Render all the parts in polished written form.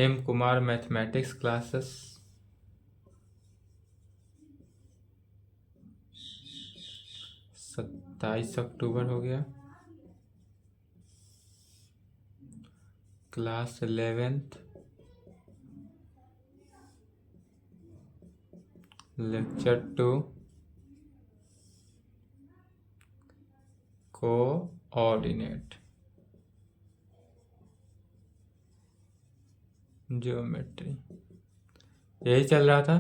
M Kumar mathematics classes. 27 अक्टूबर हो गया। Class 11th, lecture 2, coordinate geometry, यही चल रहा था।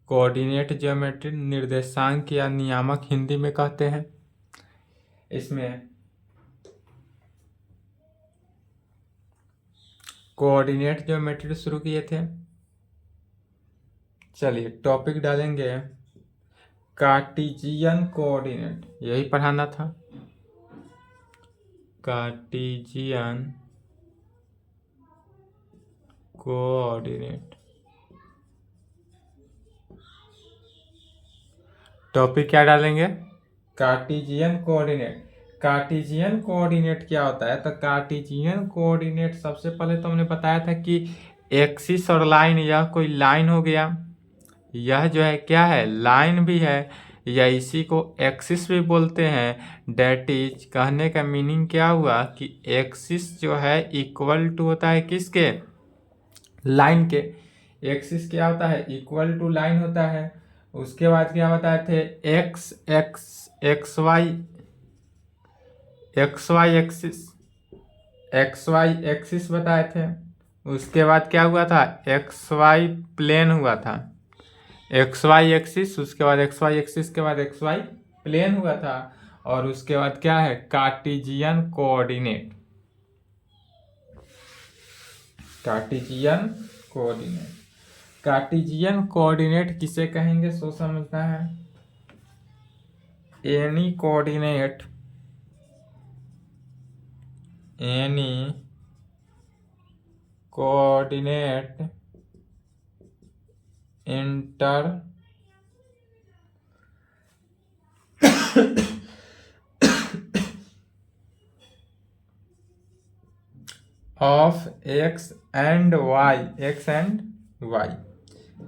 कोऑर्डिनेट ज्योमेट्री निर्देशांक या नियामक हिंदी में कहते हैं। इसमें कोऑर्डिनेट ज्योमेट्री शुरू किए थे। चलिए टॉपिक डालेंगे कार्टेशियन कोऑर्डिनेट, यही पढ़ाना था। कार्टेशियन कोऑर्डिनेट टॉपिक क्या डालेंगे? Cartesian coordinate. कार्टेशियन कोऑर्डिनेट क्या होता है? तो कार्टेशियन कोऑर्डिनेट सबसे पहले तो हमने बताया था कि एक्सिस और लाइन, यह कोई लाइन हो गया, यह जो है क्या है, लाइन भी है, या इसी को एक्सिस भी बोलते हैं। डेट इज कहने का मीनिंग क्या हुआ कि एक्सिस जो है इक्वल टू होता है किसके? लाइन के। एक्सिस क्या होता है? इक्वल टू लाइन होता है। उसके बाद क्या बताए थे? X X X Y axis बताए थे। उसके बाद क्या हुआ था? एक्स वाई प्लेन हुआ था। एक्स वाई एक्सिस, उसके बाद एक्स वाई एक्सिस के बाद एक्स वाई प्लेन हुआ था। और उसके बाद क्या है? Cartesian coordinate. Cartesian coordinate, Cartesian coordinate किसे कहेंगे सो समझना है। Any coordinate inter of X and Y,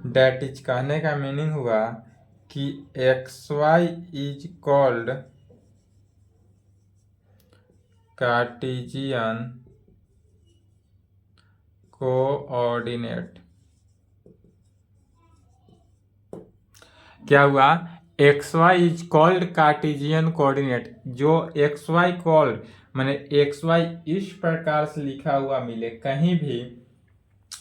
that is कहने का मीनिंग हुआ कि X Y is called Cartesian coordinate. क्या हुआ? X Y is called Cartesian coordinate. जो एक्स वाई कॉल्ड माने एक्स वाई इस प्रकार से लिखा हुआ मिले कहीं भी,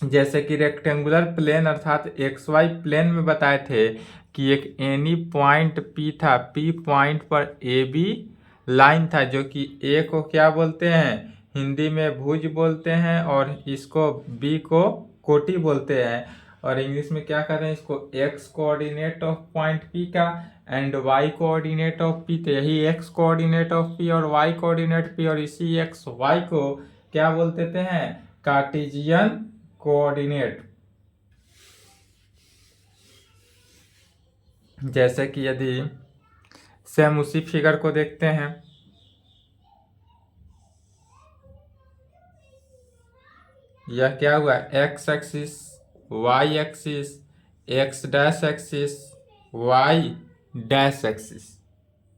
जैसे कि रेक्टेंगुलर प्लेन अर्थात एक्स वाई प्लेन में बताए थे कि एक एनी पॉइंट पी था, पी पॉइंट पर ए बी लाइन था, जो कि ए को क्या बोलते हैं? हिंदी में भुज बोलते हैं, और इसको बी को कोटि बोलते हैं। और इंग्लिश में क्या कहते हैं इसको? X coordinate of point P का and Y coordinate of P. तो यही एक्स कोऑर्डिनेट ऑफ पी और वाई कोऑर्डिनेट पी, और इसी एक्स वाई को क्या बोलते हैं? Cartesian coordinate. जैसे कि यदि सेम उसी फिगर को देखते हैं, यह क्या हुआ? X axis, Y axis, X dash axis, Y dash axis.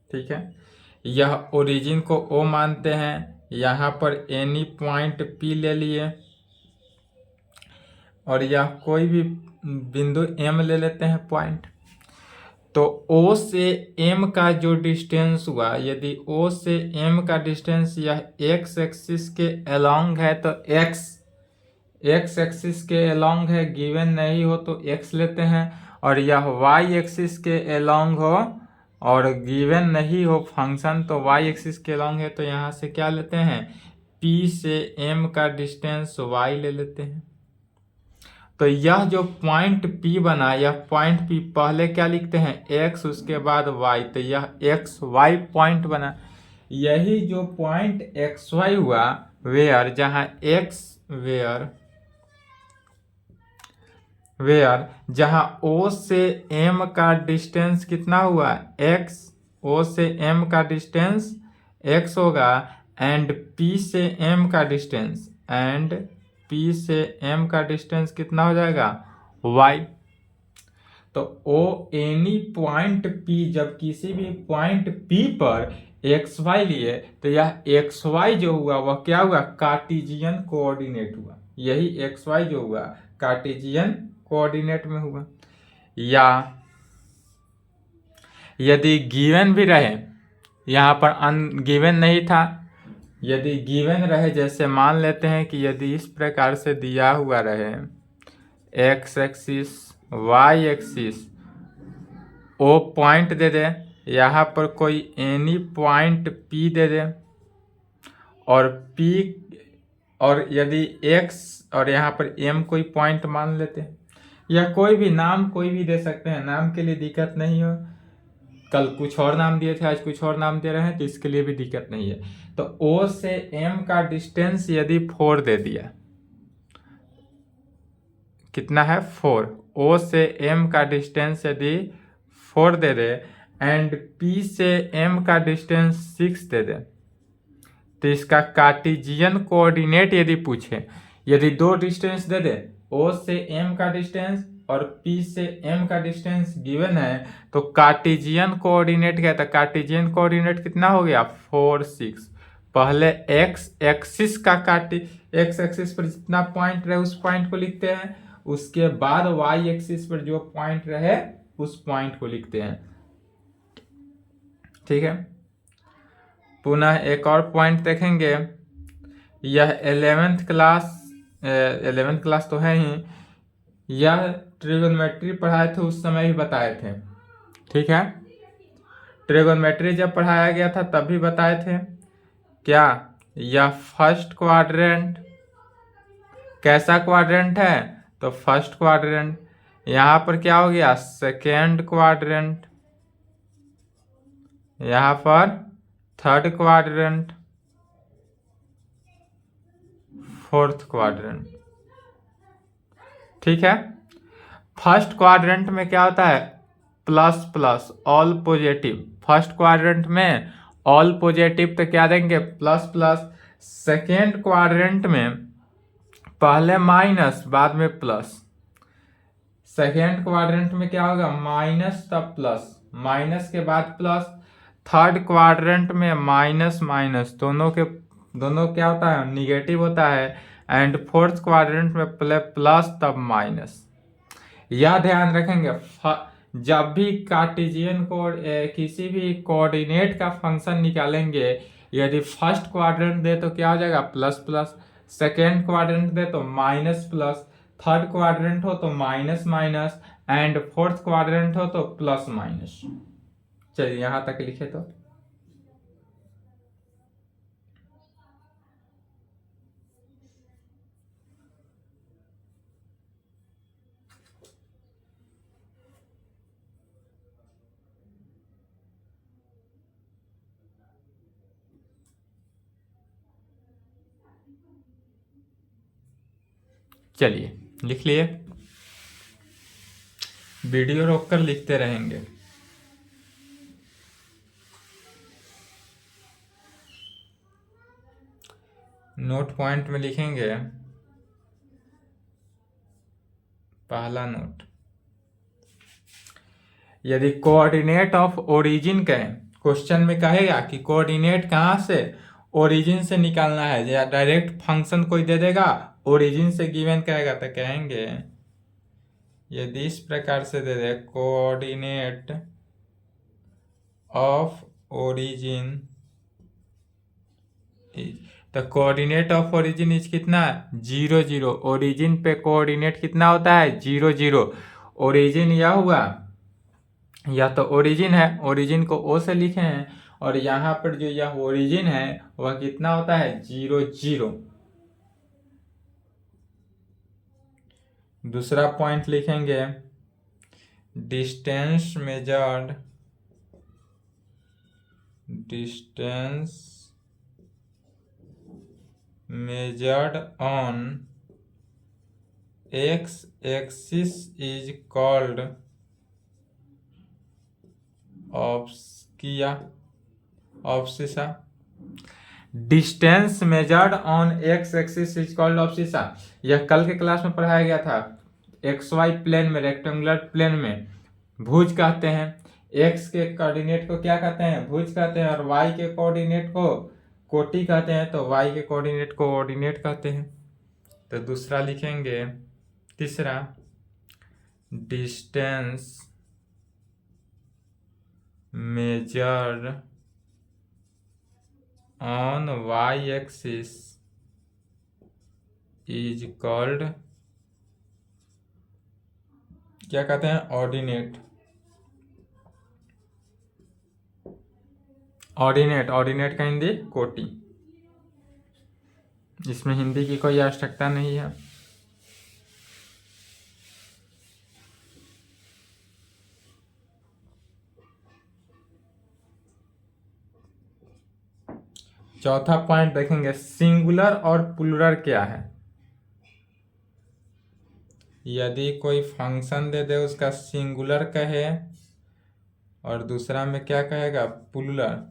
ठीक है, यह ओरिजिन को ओ मानते हैं। यहाँ पर एनी पॉइंट पी ले लिए, और यह कोई भी बिंदु एम ले लेते हैं पॉइंट। तो O से M का जो डिस्टेंस हुआ, यदि O से M का डिस्टेंस यह x एक्सिस के अलोंग है तो x एक्सिस के अलोंग है, गिवन नहीं हो तो x लेते हैं। और यह y एक्सिस के अलोंग हो और गिवन नहीं हो फंक्शन, तो y एक्सिस के अलोंग है तो यहाँ से क्या लेते हैं? P से M का डिस्टेंस y ले लेते हैं। तो यह जो पॉइंट P बना, यह पॉइंट P पहले क्या लिखते हैं? x, उसके बाद y, तो यह एक्स वाई पॉइंट बना। यही जो पॉइंट एक्स वाई हुआ, वेयर जहाँ x वेयर जहाँ O से M का डिस्टेंस कितना हुआ? x, O से M का डिस्टेंस x होगा, एंड P से M का डिस्टेंस P से M का डिस्टेंस कितना हो जाएगा y। तो ओ एनी पॉइंट P, जब किसी भी पॉइंट P पर XY लिए तो यह XY जो हुआ वह क्या हुआ, कार्टेशियन कोऑर्डिनेट हुआ। यही XY जो हुआ कार्टेशियन कोऑर्डिनेट में हुआ। या यदि गिवन भी रहे, यहाँ पर अनगिवन नहीं था, यदि गिवन रहे, जैसे मान लेते हैं कि यदि इस प्रकार से दिया हुआ रहे x axis y axis, O point दे दे, यहाँ पर कोई एनी पॉइंट P दे दे, और P, और यदि x और यहाँ पर M कोई पॉइंट मान लेते हैं, या कोई भी नाम कोई भी दे सकते हैं, नाम के लिए दिक्कत नहीं हो। कल कुछ और नाम दिए थे, आज कुछ और नाम दे रहे हैं, तो इसके लिए भी दिक्कत नहीं है। तो O से M का डिस्टेंस यदि 4 दे दिया, कितना है 4, O से M का डिस्टेंस यदि 4 दे दे एंड P से M का डिस्टेंस 6 दे दे, तो इसका कार्टेशियन कोऑर्डिनेट यदि पूछे, यदि दो डिस्टेंस दे दे, O से M का डिस्टेंस और P से M का डिस्टेंस गिवन है, तो कार्टेशियन कोऑर्डिनेट क्या था, कार्टेशियन कोऑर्डिनेट कितना हो गया 4 6। पहले x एक्सिस का x एक्सिस पर जितना पॉइंट रहे उस पॉइंट को लिखते हैं, उसके बाद y एक्सिस पर जो पॉइंट रहे उस पॉइंट को लिखते हैं। ठीक है, पुनः एक और पॉइंट देखेंगे। यह 11th क्लास तो है ही, यह ट्रिगोनोमेट्री पढ़ाए थे उस समय भी बताए थे। ठीक है, ट्रिगोनोमेट्री जब पढ़ाया गया था तब भी बताए थे। क्या यह फर्स्ट क्वाड्रेंट, कैसा क्वाड्रेंट है, तो फर्स्ट क्वाड्रेंट। यहाँ पर क्या हो गया सेकेंड क्वाड्रेंट, यहाँ पर थर्ड क्वाड्रेंट, फोर्थ क्वाड्रेंट। ठीक है, फर्स्ट क्वाड्रेंट में क्या होता है plus plus all positive, first quadrant में ऑल पॉजिटिव तो क्या देंगे प्लस प्लस। सेकेंड क्वाड्रेंट में पहले माइनस बाद में प्लस, सेकेंड क्वाड्रेंट में क्या होगा माइनस तब प्लस, माइनस के बाद प्लस। थर्ड क्वाड्रेंट में माइनस माइनस दोनों क्या होता है निगेटिव होता है, एंड फोर्थ क्वाड्रेंट में प्लस तब माइनस। यह ध्यान रखेंगे जब भी कार्टेशियन किसी भी कोऑर्डिनेट का फंक्शन निकालेंगे, यदि फर्स्ट क्वाड्रेंट दे तो क्या हो जाएगा प्लस प्लस, सेकेंड क्वाड्रेंट दे तो माइनस प्लस, थर्ड क्वाड्रेंट हो तो minus minus, and fourth quadrant हो तो प्लस माइनस। चलिए यहां तक लिखे तो चलिए लिख लिए, वीडियो रोककर लिखते रहेंगे। नोट पॉइंट में लिखेंगे, पहला नोट, यदि कोऑर्डिनेट ऑफ ओरिजिन कहें, क्वेश्चन में कहेगा कि कोऑर्डिनेट कहाँ से ओरिजिन से निकालना है, या डायरेक्ट फंक्शन कोई दे देगा ओरिजिन से गिवन कहेगा तो कहेंगे यदि इस प्रकार से दे दे कोऑर्डिनेट ऑफ ओरिजिन, तो कोऑर्डिनेट ऑफ ओरिजिन इज कितना 0 0। ओरिजिन पे कोऑर्डिनेट कितना होता है 0 0। ओरिजिन यह हुआ, या तो ओरिजिन है, ओरिजिन को ओ से लिखे हैं, और यहाँ पर जो यह ओरिजिन है वह कितना होता है 0 0। दूसरा पॉइंट लिखेंगे distance measured, distance measured on x axis is called abscissa. Distance measured on X axis is called abscissa. यह कल के क्लास में पढ़ाया गया था। एक्स वाई प्लेन में, रेक्टेंगुलर प्लेन में भुज कहते हैं। एक्स के कोऑर्डिनेट को क्या कहते हैं? भुज कहते हैं। और वाई के कोऑर्डिनेट को कोटि कहते हैं। तो वाई के कोऑर्डिनेट को ऑर्डिनेट कहते हैं। तो दूसरा लिखेंगे, तीसरा, distance measured on Y axis is called, क्या कहते हैं? ऑर्डिनेट। ऑर्डिनेट, ऑर्डिनेट का हिंदी कोटि। इसमें हिंदी की कोई आवश्यकता नहीं है। चौथा पॉइंट देखेंगे, सिंगुलर और प्लूरल क्या है। यदि कोई फंक्शन दे दे, उसका सिंगुलर कहे और दूसरा में क्या कहेगा? प्लूरल,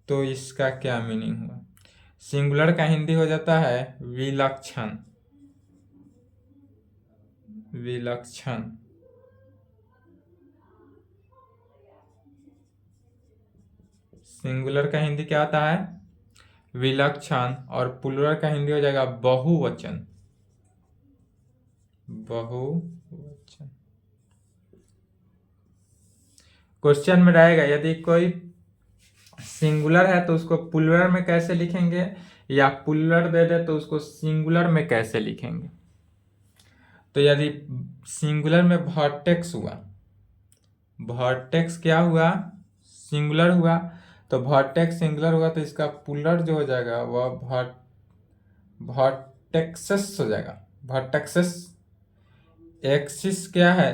तो इसका क्या मीनिंग हुआ? सिंगुलर का हिंदी हो जाता है विलक्षण। विलक्षण। सिंगुलर का हिंदी क्या आता है? विलक्षण। और प्लूरल का हिंदी हो जाएगा बहुवचन। बहुवचन। क्वेश्चन में रहेगा, यदि कोई सिंगुलर है तो उसको प्लूरल में कैसे लिखेंगे, या प्लूरल दे दे तो उसको सिंगुलर में कैसे लिखेंगे। तो यदि सिंगुलर में वर्टेक्स हुआ, वर्टेक्स क्या हुआ? सिंगुलर हुआ। तो वर्टेक्स सिंगुलर हुआ तो इसका प्लूरल जो हो जाएगा वह वर्टेक्सेस हो जाएगा। वर्टेक्सेस। एक्सिस क्या है?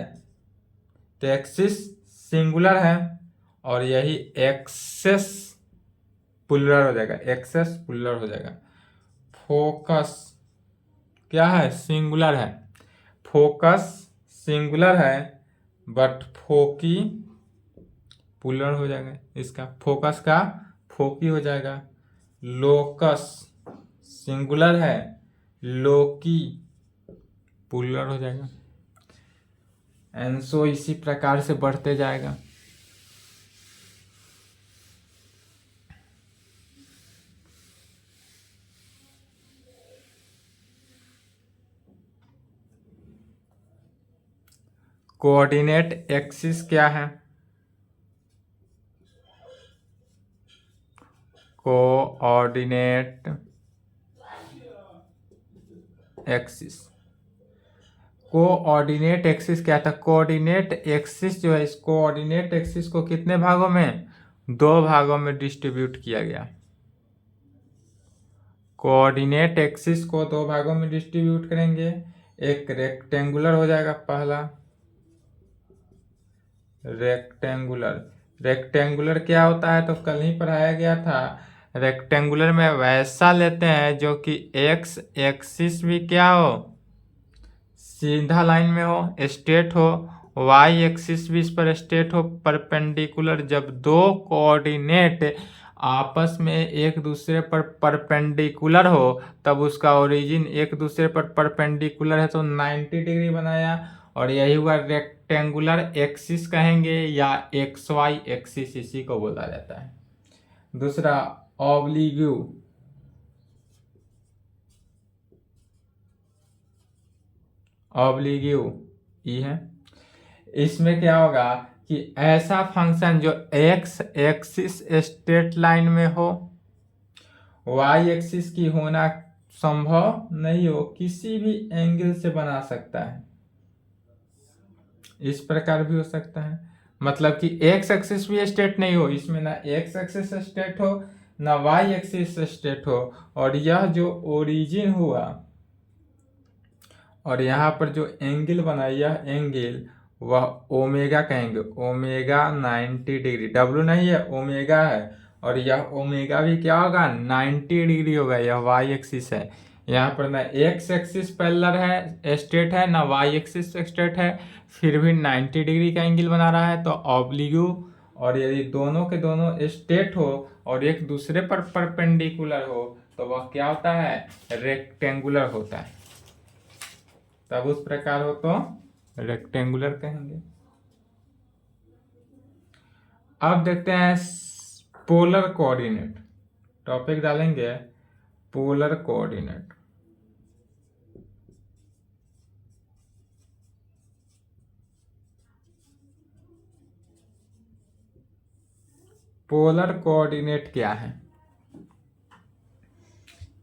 तो एक्सिस सिंगुलर है और यही एक्सेस प्लूरल हो जाएगा। एक्सेस प्लूरल हो जाएगा। फोकस क्या है? सिंगुलर है। फोकस सिंगुलर है बट फोकी प्लूरल हो जाएगा। इसका फोकस का फोकी हो जाएगा। लोकस सिंगुलर है, लोकी प्लूरल हो जाएगा। एंड सो इसी प्रकार से बढ़ते जाएगा। कोऑर्डिनेट एक्सिस क्या है? Coordinate axis. कोऑर्डिनेट एक्सिस क्या था? कोऑर्डिनेट एक्सिस जो है, इस कोऑर्डिनेट एक्सिस को कितने भागों में? 2 भागों में डिस्ट्रीब्यूट किया गया। कोऑर्डिनेट एक्सिस को 2 भागों में डिस्ट्रीब्यूट करेंगे। एक रेक्टेंगुलर हो जाएगा, पहला रेक्टेंगुलर। रेक्टेंगुलर क्या होता है? तो कल ही पढ़ाया गया था। रेक्टेंगुलर में वैसा लेते हैं जो कि एक्स एक्सिस भी क्या हो? सीधा लाइन में हो, स्ट्रेट हो। वाई एक्सिस भी इस पर स्ट्रेट हो, परपेंडिकुलर। जब 2 कोऑर्डिनेट आपस में एक दूसरे पर परपेंडिकुलर हो तब उसका ओरिजिन एक दूसरे पर परपेंडिकुलर है तो 90 डिग्री बनाया, और यही हुआ रेक्टेंगुलर एक्सिस कहेंगे या एक्स वाई एक्सिस, इसी को बोला जाता है। दूसरा ऑब्लिक्यू। ऑब्लिक्यू ई है। इसमें क्या होगा कि ऐसा फंक्शन जो एक्स एक्सिस स्ट्रेट लाइन में हो, वाई एक्सिस की होना संभव नहीं हो, किसी भी एंगल से बना सकता है। इस प्रकार भी हो सकता है, मतलब कि एक्स एक्सिस भी स्ट्रेट नहीं हो, इसमें ना एक्स एक्सिस स्ट्रेट हो ना वाई एक्सिस स्ट्रेट हो, और यह जो ओरिजिन हुआ और यहाँ पर जो एंगल बना, यह एंगल वह ओमेगा कहेंगे। ओमेगा 90 डिग्री, डब्लू नहीं है, ओमेगा है। और यह ओमेगा भी क्या होगा? 90 डिग्री होगा। यह वाई एक्सिस है। यहाँ पर ना एक्स एक्सिस पैरेलल है, स्ट्रेट है, ना वाई एक्सिस स्ट्रेट है, फिर भी 90 डिग्री का एंगल बना रहा है, तो ऑब्लिक्यू। और यदि दोनों के दोनों स्ट्रेट हो और एक दूसरे पर परपेंडिकुलर हो तो वह क्या होता है, रेक्टेंगुलर होता है। तब उस प्रकार हो तो रेक्टेंगुलर कहेंगे। अब देखते हैं पोलर कोऑर्डिनेट, टॉपिक डालेंगे पोलर कोऑर्डिनेट। पोलर कोऑर्डिनेट क्या है,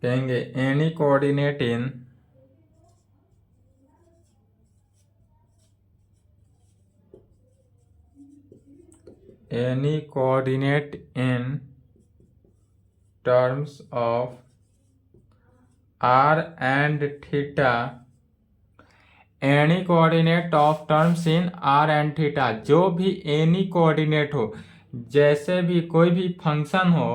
कहेंगे any coordinate in any coordinate in terms of r and theta, any coordinate of terms in r and theta, जो भी any coordinate हो, जैसे भी कोई भी फंक्शन हो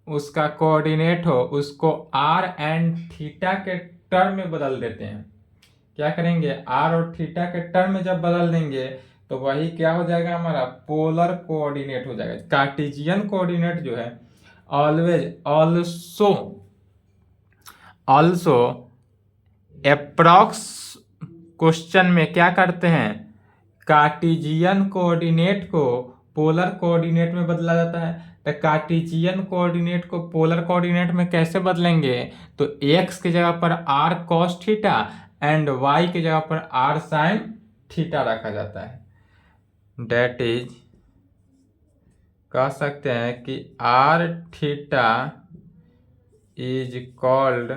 उसका कोऑर्डिनेट हो उसको r एंड थीटा के टर्म में बदल देते हैं। क्या करेंगे, r और थीटा के टर्म में जब बदल देंगे तो वही क्या हो जाएगा, हमारा पोलर कोऑर्डिनेट हो जाएगा। कार्टेशियन कोऑर्डिनेट जो है ऑलवेज ऑल्सो अप्रॉक्स क्वेश्चन में क्या करते हैं, कार्टेशियन कोऑर्डिनेट को पोलर कोऑर्डिनेट में बदला जाता है। तो कार्टेशियन कोऑर्डिनेट को पोलर कोऑर्डिनेट में कैसे बदलेंगे, तो x की जगह पर r cos theta and y की जगह पर r sin थीटा रखा जाता है। डेट इज, कह सकते हैं कि r theta is called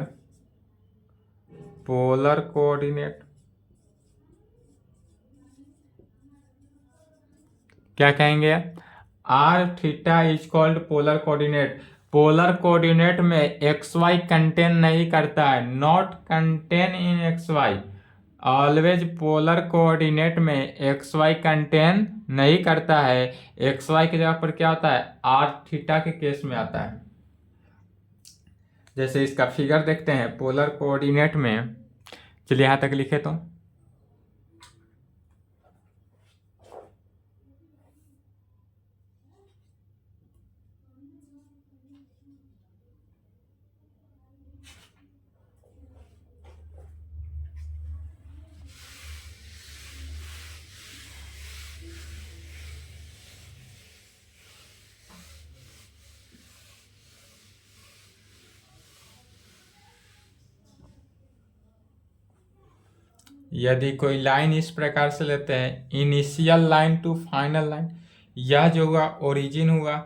polar coordinate. क्या कहेंगे, r theta is called polar coordinate. Polar coordinate में एक्स वाई कंटेन नहीं करता है, not contain in X Y. Always polar coordinate में एक्स वाई कंटेन नहीं करता है। एक्स वाई की जगह पर क्या होता है, r थीटा के केस में आता है। जैसे इसका फिगर देखते हैं पोलर कोऑर्डिनेट में, चलिए यहां तक लिखे तो यदि कोई लाइन इस प्रकार से लेते हैं, initial line to final line, यह जो हुआ ओरिजिन हुआ,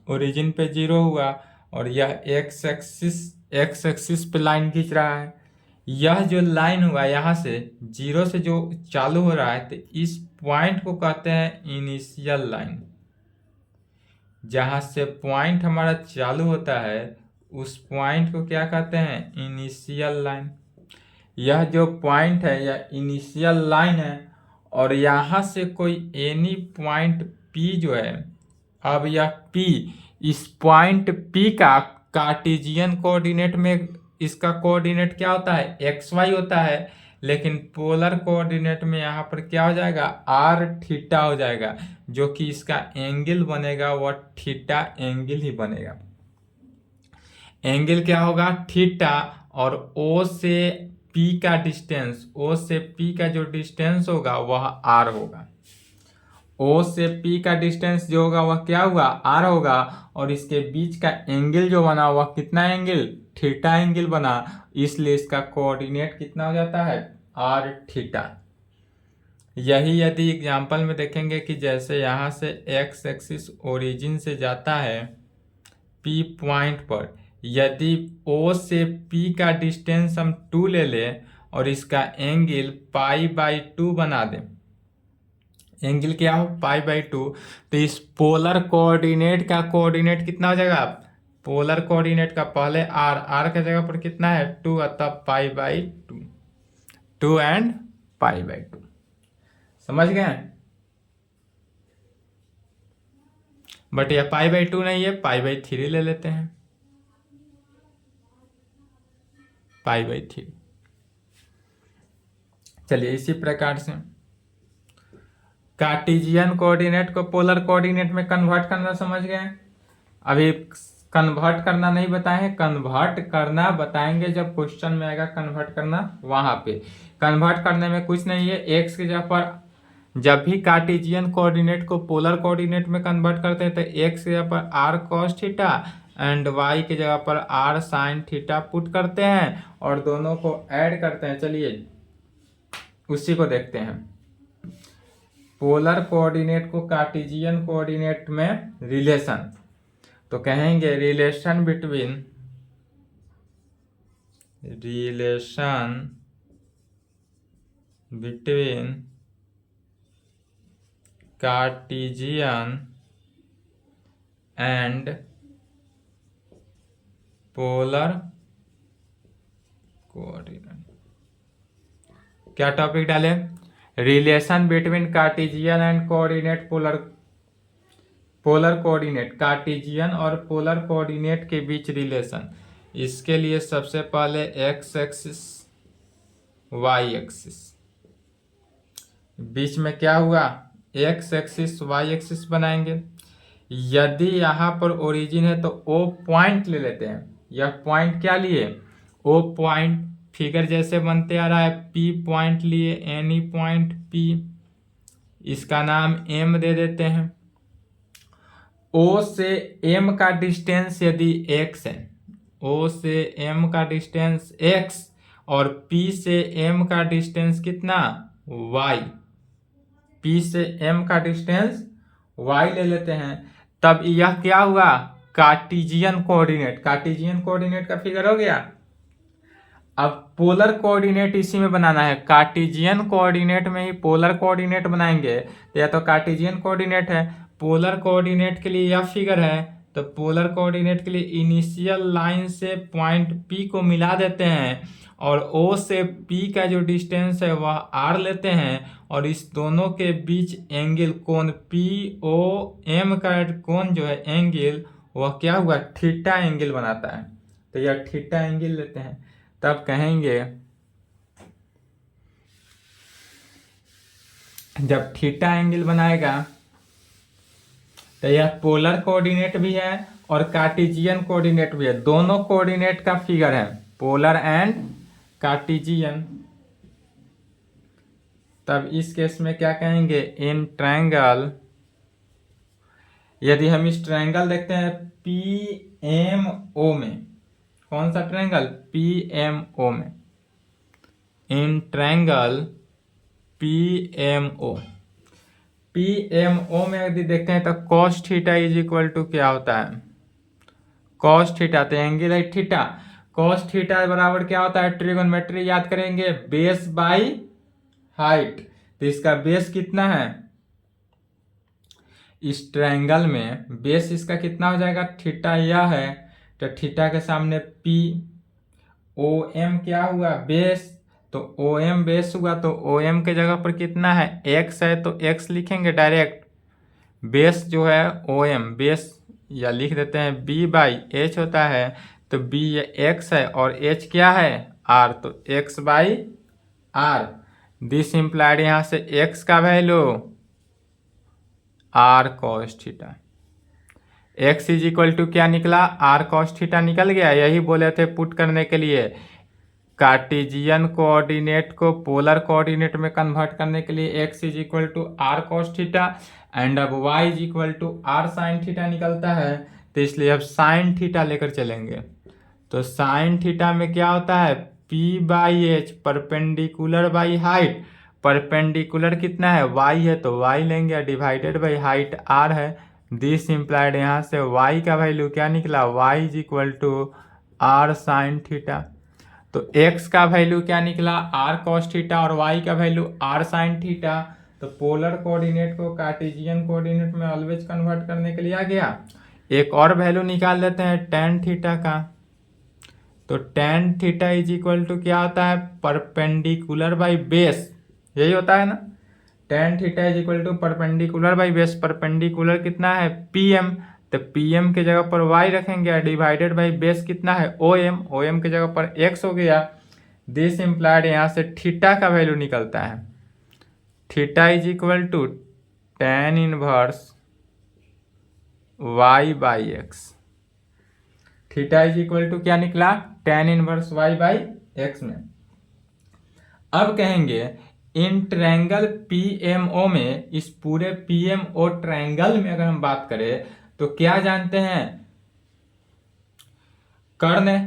ओरिजिन पे 0 हुआ और यह एक्स एक्सिस पे लाइन खींच रहा है। यह जो लाइन हुआ यहाँ से 0 से जो चालू हो रहा है, तो इस पॉइंट को कहते हैं इनिशियल लाइन। जहाँ से पॉइंट हमारा चालू होता है उस पॉइंट को क्या कहते हैं, इनिशियल लाइन। यह जो पॉइंट है यह इनिशियल लाइन है और यहाँ से कोई एनी पॉइंट P जो है, अब यह P, इस पॉइंट P का कार्टेशियन कोऑर्डिनेट में इसका कोऑर्डिनेट क्या होता है, एक्स वाई होता है, लेकिन पोलर कोऑर्डिनेट में यहाँ पर क्या हो जाएगा, r थीटा हो जाएगा, जो कि इसका एंगल बनेगा वह थीटा एंगल ही बनेगा। एंगल क्या होगा, थीटा, और O से P का डिस्टेंस, O से P का जो डिस्टेंस होगा वह r होगा। O से P का डिस्टेंस जो होगा वह क्या हुआ, r होगा, और इसके बीच का एंगल जो बना वह कितना एंगल, थीटा एंगल बना, इसलिए इसका कोऑर्डिनेट कितना हो जाता है, r थीटा। यही यदि एग्जांपल में देखेंगे कि जैसे यहाँ से x एक्सिस ओरिजिन से जाता है P पॉइंट पर, यदि O से P का डिस्टेंस हम 2 ले लें और इसका एंगल π/2 बना दें, एंगल क्या हो, π/2, तो इस पोलर कोऑर्डिनेट का कोऑर्डिनेट कितना हो जाएगा, पोलर कोऑर्डिनेट का पहले r का जगह पर कितना है 2, अतः π/2, 2 एंड π/2। समझ गए, बट यह π/2 नहीं है, π/3 ले लेते हैं, π/3। चलिए इसी प्रकार से कार्टेशियन कोऑर्डिनेट को पोलर कोऑर्डिनेट में कन्वर्ट करना समझ गए। अभी कन्वर्ट करना नहीं बताए हैं, कन्वर्ट करना बताएंगे जब क्वेश्चन में आएगा कन्वर्ट करना, वहां पे कन्वर्ट करने में कुछ नहीं है। एक्स की जगह पर जब भी कार्टेशियन कोऑर्डिनेट को पोलर कोऑर्डिनेट में कन्वर्ट करते हैं तो एक्स की जगह पर R cos theta and Y की जगह पर आर साइन थीटा पुट करते हैं और दोनों को ऐड करते हैं। चलिए उसी को देखते हैं। पोलर कोऑर्डिनेट को कार्टेशियन कोऑर्डिनेट में रिलेशन, तो कहेंगे relation between Cartesian and polar coordinate. क्या टॉपिक डाले? Relation between Cartesian and coordinate polar coordinate, Cartesian और पोलर कोऑर्डिनेट के बीच रिलेशन। इसके लिए सबसे पहले एक्स एक्सिस वाई एक्सिस, बीच में क्या हुआ एक्स एक्सिस वाई एक्सिस बनाएंगे। यदि यहाँ पर ओरिजिन है तो ओ पॉइंट ले लेते हैं। यह पॉइंट क्या लिए? ओ पॉइंट, फिगर जैसे बनते आ रहा है, पी पॉइंट लिए, एनी पॉइंट पी, इसका नाम एम दे देते हैं। ओ से एम का डिस्टेंस यदि एक्स है, ओ से एम का डिस्टेंस एक्स और पी से एम का डिस्टेंस कितना? वाई। पी से एम का डिस्टेंस वाई ले लेते हैं। तब यह क्या हुआ? Cartesian coordinate. कार्टेशियन कोऑर्डिनेट का फिगर हो गया। अब पोलर कोऑर्डिनेट इसी में बनाना है। कार्टेशियन कोऑर्डिनेट में ही पोलर कोऑर्डिनेट बनाएंगे, तो या तो कार्टेशियन कोऑर्डिनेट है। पोलर कोऑर्डिनेट के लिए यह फिगर है, तो पोलर कोऑर्डिनेट के लिए इनिशियल लाइन से पॉइंट P को मिला देते हैं और O से P का जो डिस्टेंस है वह R लेते हैं और इस दोनों के बीच एंगल कोण POM का कोण जो है एंगल वह क्या हुआ? थीटा एंगल बनाता है। तो यह थीटा एंगल लेते हैं। तब कहेंगे जब थीटा एंगल बनाएगा तो यह पोलर कोऑर्डिनेट भी है और कार्टेशियन कोऑर्डिनेट भी है। दोनों कोऑर्डिनेट का फिगर है, पोलर एंड कार्टेशियन। तब इस केस में क्या कहेंगे? इन ट्रायंगल, यदि हम इस ट्रायंगल देखते हैं PMO में, कौन सा ट्रायंगल? PMO में, इन ट्रायंगल PMO में यदि देखते हैं तो cos theta is equal to क्या होता है? cos थीटा, तो एंगल है थीटा। cos थीटा बराबर क्या होता है? ट्रिगोनोमेट्री याद करेंगे, बेस बाई हाइट। तो इसका बेस कितना है? इस ट्रायंगल में बेस इसका कितना हो जाएगा? थीटा यह है, तो थीटा के सामने P, OM क्या हुआ? बेस। तो OM बेस हुआ, तो OM के जगह पर कितना है? x है, तो x लिखेंगे डायरेक्ट। बेस जो है OM बेस, या लिख देते हैं B/H होता है, तो B x है और H क्या है? R, तो x/R। दिस इम्प्लाइड यहाँ से x का value R cos theta. x is equal to क्या निकला? R cos थीटा निकल गया। यही बोले थे पुट करने के लिए। कार्टेशियन कोऑर्डिनेट को पोलर कोऑर्डिनेट में कन्वर्ट करने के लिए x is equal to R cos theta and अब y is equal to R sin theta निकलता है, तो इसलिए अब sin थीटा लेकर चलेंगे। तो sin थीटा में क्या होता है? P/H perpendicular by height. Perpendicular कितना है? y है, तो y लेंगे, डिवाइडेड बाई हाइट r है। दिस इम्प्लाइड यहाँ से y का वैल्यू क्या निकला? y is equal to R sin theta. तो x का वैल्यू क्या निकला? R cos थीटा और y का वैल्यू R sin थीटा। तो पोलर कोऑर्डिनेट को कार्टेशियन कोऑर्डिनेट में ऑलवेज कन्वर्ट करने के लिए आ गया। एक और वैल्यू निकाल लेते हैं tan थीटा का। तो tan theta is equal to क्या होता है? परपेंडिकुलर बाई बेस, यही होता है ना। tan theta is equal to perpendicular by base. Perpendicular कितना है? PM, तो PM के जगह पर y रखेंगे, डिवाइडेड बाई बेस कितना है? OM, OM के जगह पर x हो गया। दिस इम्प्लाइड यहाँ से थीटा का वैल्यू निकलता है, theta is equal to tan inverse y/x। Theta is equal to क्या निकला, tan inverse y by X में। अब कहेंगे इन ट्रायंगल PMO में, इस पूरे PMO ट्रायंगल में अगर हम बात करें तो क्या जानते हैं, कर्ण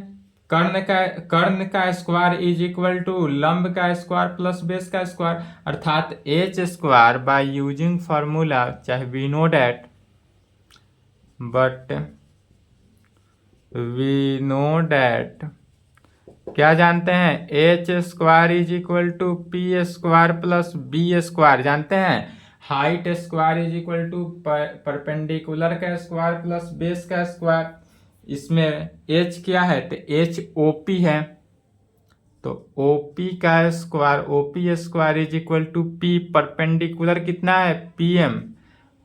कर्ण का स्क्वायर इज इक्वल टू लंब का स्क्वायर प्लस बेस का स्क्वायर, अर्थात H square by using formula, चाहे we know that, but we know that क्या जानते हैं, H square is equal to P square plus B square जानते हैं, height square is equal to perpendicular का square plus base का square. इसमें H क्या है, तो एच ओपी है, तो ओपी का square, OP square is equal to P, perpendicular कितना है, पीएम,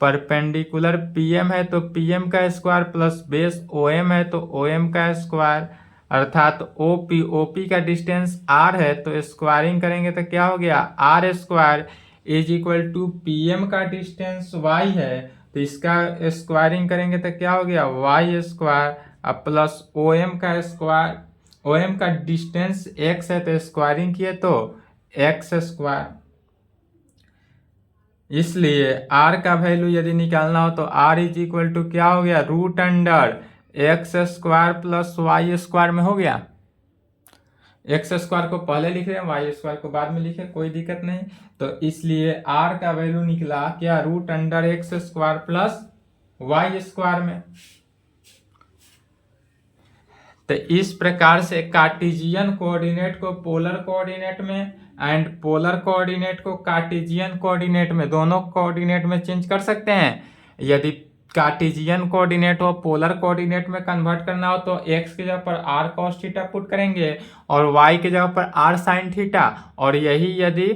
परपेंडिकुलर पीएम है तो पीएम का स्क्वायर प्लस बेस ओएम है तो ओएम का स्क्वायर, अर्थात ओपी, ओपी का डिस्टेंस आर है तो स्क्वायरिंग करेंगे तो क्या हो गया, R square is equal to PM का डिस्टेंस वाई है तो इसका स्क्वायरिंग करेंगे तो क्या हो गया, वाई स्क्वायर प्लस ओएम का स्क्वायर, ओएम का डिस्टेंस एक्स है तो स्क्वायरिंग किए तो एक्स स्क्वायर। इसलिए आर का वैल्यू यदि निकालना हो तो आर इज इक्वल टू क्या हो गया, root under X square plus Y square में हो गया। एक्स स्क्वायर को पहले लिख रहे हैं, वाई स्क्वायर को बाद में लिखे, कोई दिक्कत नहीं। तो इसलिए आर का वैल्यू निकला क्या, root under X square plus Y square में। तो इस प्रकार से कार्टेशियन कोऑर्डिनेट को पोलर कोऑर्डिनेट में एंड पोलर कोऑर्डिनेट को कार्टेशियन कोऑर्डिनेट में, दोनों कोऑर्डिनेट में चेंज कर सकते हैं। यदि कार्टेशियन कोऑर्डिनेट हो पोलर कोऑर्डिनेट में कन्वर्ट करना हो तो एक्स की जगह पर आर कॉस थीटा पुट करेंगे और वाई की जगह पर आर साइन थीटा, और यही यदि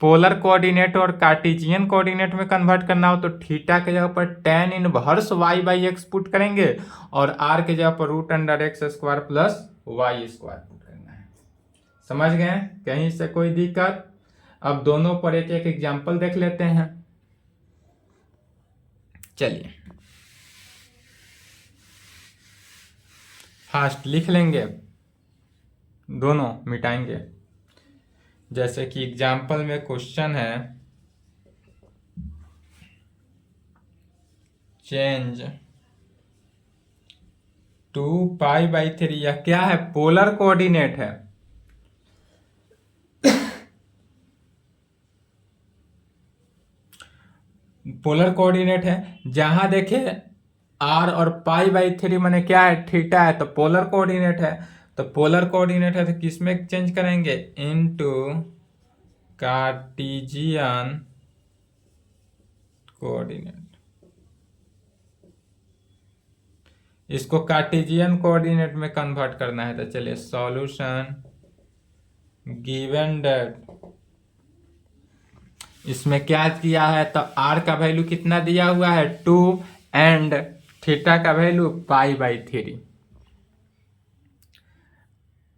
पोलर कोऑर्डिनेट और कार्टेशियन कोऑर्डिनेट में कन्वर्ट करना हो तो थीटा के जगह पर tan inverse y by X put करेंगे और r के जगह पर root under X square plus Y square put करना है। समझ गए, कहीं से कोई दिक्कत। अब दोनों पर एक एक एग्जांपल देख लेते हैं। चलिए फास्ट लिख लेंगे, दोनों मिटाएंगे। जैसे कि एग्जाम्पल में क्वेश्चन है, चेंज 2π/3, यह क्या है, पोलर कोऑर्डिनेट है। पोलर कोऑर्डिनेट है, जहां देखे r और π/3 माने क्या है, थीटा है, तो पोलर कोऑर्डिनेट है। तो पोलर कोऑर्डिनेट है तो किसमें चेंज करेंगे, इनटू कार्टेशियन कोऑर्डिनेट। इसको कार्टेशियन कोऑर्डिनेट में कन्वर्ट करना है। तो चलिए सॉल्यूशन, गिवन दैट, इसमें क्या किया है, तो r का वैल्यू कितना दिया हुआ है 2 एंड थीटा का value π/3।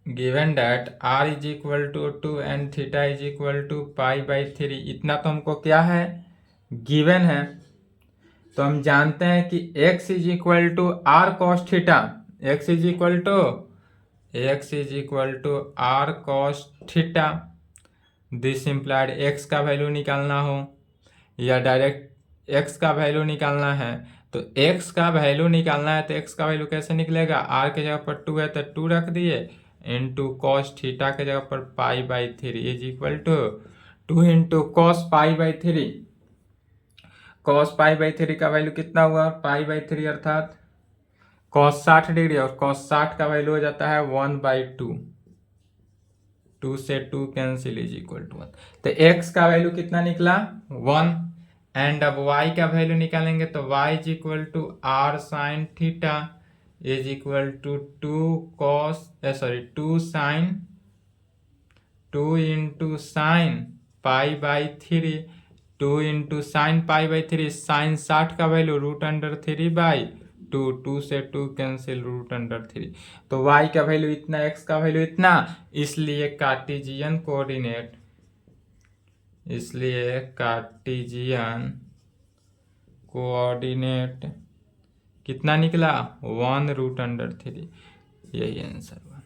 Given that r is equal to 2 and theta is equal to π/3, इतना तो हमको क्या है, गिवन है। तो हम जानते हैं कि x is equal to R cos theta, x is equal to R cos theta. This implied x का वैल्यू निकालना हो या डायरेक्ट x का वैल्यू निकालना है, तो x का वैल्यू निकालना है तो x का वैल्यू कैसे निकलेगा, r के जगह पर 2 है तो 2 रख दिए, इंटू कॉस थीटा के जगह पर π/3 is equal to 2 into cos π/3। Cos π/3 का वैल्यू कितना हुआ, π/3 अर्थात कॉस 60 डिग्री, और कॉस 60 का वैल्यू हो जाता है 1/2, 2 से 2 कैंसिल इज इक्वल टू 1। तो x का वैल्यू कितना निकला 1, एंड अब y का वैल्यू निकालेंगे तो y is equal to R sine theta is equal to 2 into sine π/3, 2 into sine π/3, sine 60 का वैल्यू रूट अंडर 3/2, 2 से 2 कैंसिल रूट अंडर 3। तो y का वैल्यू इतना, x का वैल्यू इतना, इसलिए कार्टेशियन कोऑर्डिनेट कितना निकला 1√3। यही आंसर हुआ।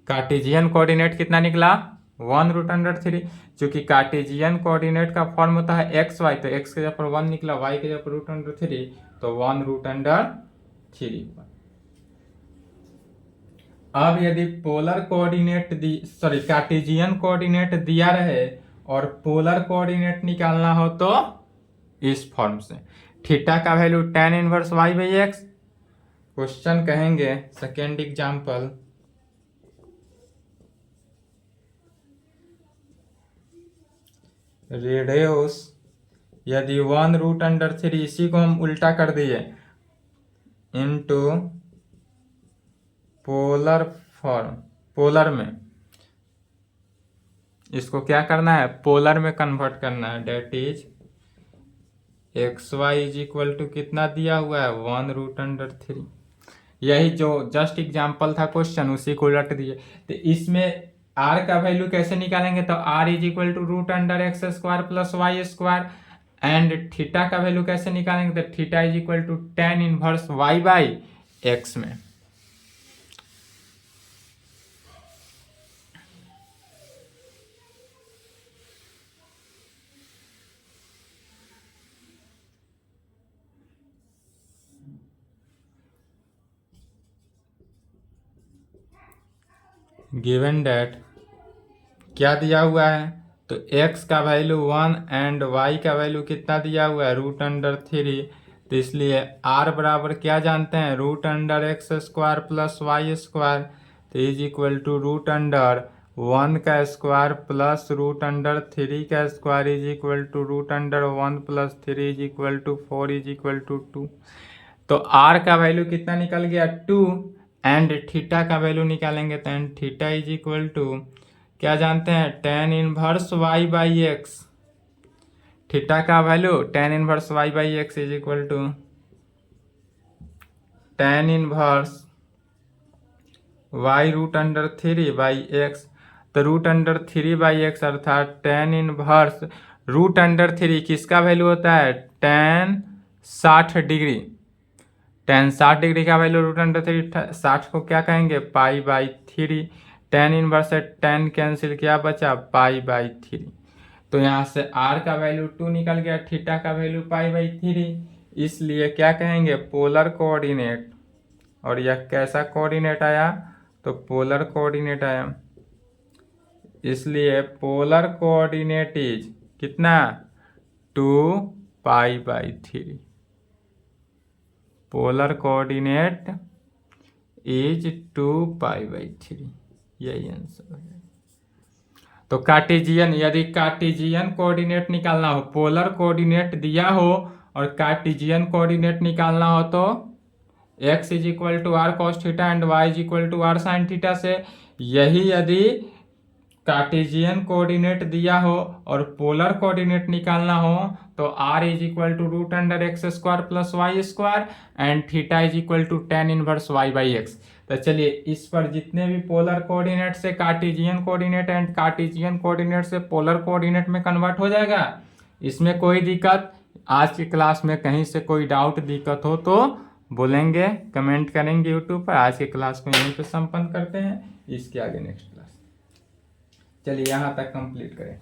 कार्टेशियन कोऑर्डिनेट कितना निकला 1√3। चूंकि कार्टेशियन कोऑर्डिनेट का फॉर्म होता है एक्स वाई, तो एक्स के जगह पर 1 निकला, वाई के जगह पर √3, तो 1√3 हुआ। अब यदि पोलर कोऑर्डिनेट कार्टेशियन कोऑर्डिनेट दिया रहे और पोलर कोऑर्डिनेट निकालना हो तो इस फॉर्म से, थीटा का value tan inverse y/x। Question कहेंगे सेकेंड एग्जांपल, रेडियस यदि 1√3, इसी को हम उल्टा कर दिए इनटू पोलर फॉर्म, पोलर में इसको क्या करना है, पोलर में कन्वर्ट करना है। That is xy is equal to कितना दिया हुआ है 1√3। यही जो जस्ट एग्जांपल था क्वेश्चन, उसी को उलट दिए। तो इसमें r का वैल्यू कैसे निकालेंगे, तो r is equal to √x² plus y²। And theta का वैल्यू कैसे निकालेंगे, तो theta is equal to tan inverse y/x में। गिवन डेट क्या दिया हुआ है, तो x का वैल्यू 1 एंड y का वैल्यू कितना दिया हुआ है √3। तो इसलिए r बराबर क्या जानते हैं, √x² प्लस y²। तो इज इक्वल टू √1 का स्क्वायर प्लस √3 का square is equal to √1 plus 3 is equal to 4 is equal to 2। तो r का वैल्यू कितना निकल गया 2 एंड थीटा का वैल्यू निकालेंगे, तो and theta is equal to क्या जानते हैं, tan इनवर्स y/x। थीटा का value tan inverse y/x is equal to tan inverse y√3/x। तो √3/x अर्थात tan इनवर्स √3 किसका वैल्यू होता है, tan 60 डिग्री। tan 60 डिग्री का वैल्यू √3, 60 को क्या कहेंगे π/3। tan इनवर्स से tan कैंसिल, क्या बचा π/3। तो यहाँ से r का वैल्यू 2 निकल गया, थीटा का वैल्यू π/3। इसलिए क्या कहेंगे, पोलर कोऑर्डिनेट। और यह कैसा कोऑर्डिनेट आया, तो पोलर कोऑर्डिनेट आया। इसलिए पोलर कोऑर्डिनेट इज कितना 2π/3। Polar coordinate is 2π/3। यही आंसर है। तो कार्टेशियन, यदि कार्टेशियन कोऑर्डिनेट निकालना हो, पोलर कोऑर्डिनेट दिया हो और कार्टेशियन कोऑर्डिनेट निकालना हो तो x is equal to r cos theta and y is equal to r sin theta से। यही यदि कार्टेशियन कोऑर्डिनेट दिया हो और पोलर कोऑर्डिनेट निकालना हो तो r is equal to √x² plus y² and theta is equal to tan inverse y/x। तो चलिए इस पर जितने भी पोलर कोऑर्डिनेट से Cartesian coordinate and Cartesian coordinate से पोलर कोऑर्डिनेट में कन्वर्ट हो जाएगा। इसमें कोई दिक्कत, आज की क्लास में कहीं से कोई डाउट दिक्कत हो तो बोलेंगे, कमेंट करेंगे यूट्यूब पर। आज की क्लास को यहीं पे संपन्न करते हैं, इसके आगे नेक्स्ट क्लास। चलिए यहाँ तक कंप्लीट करें।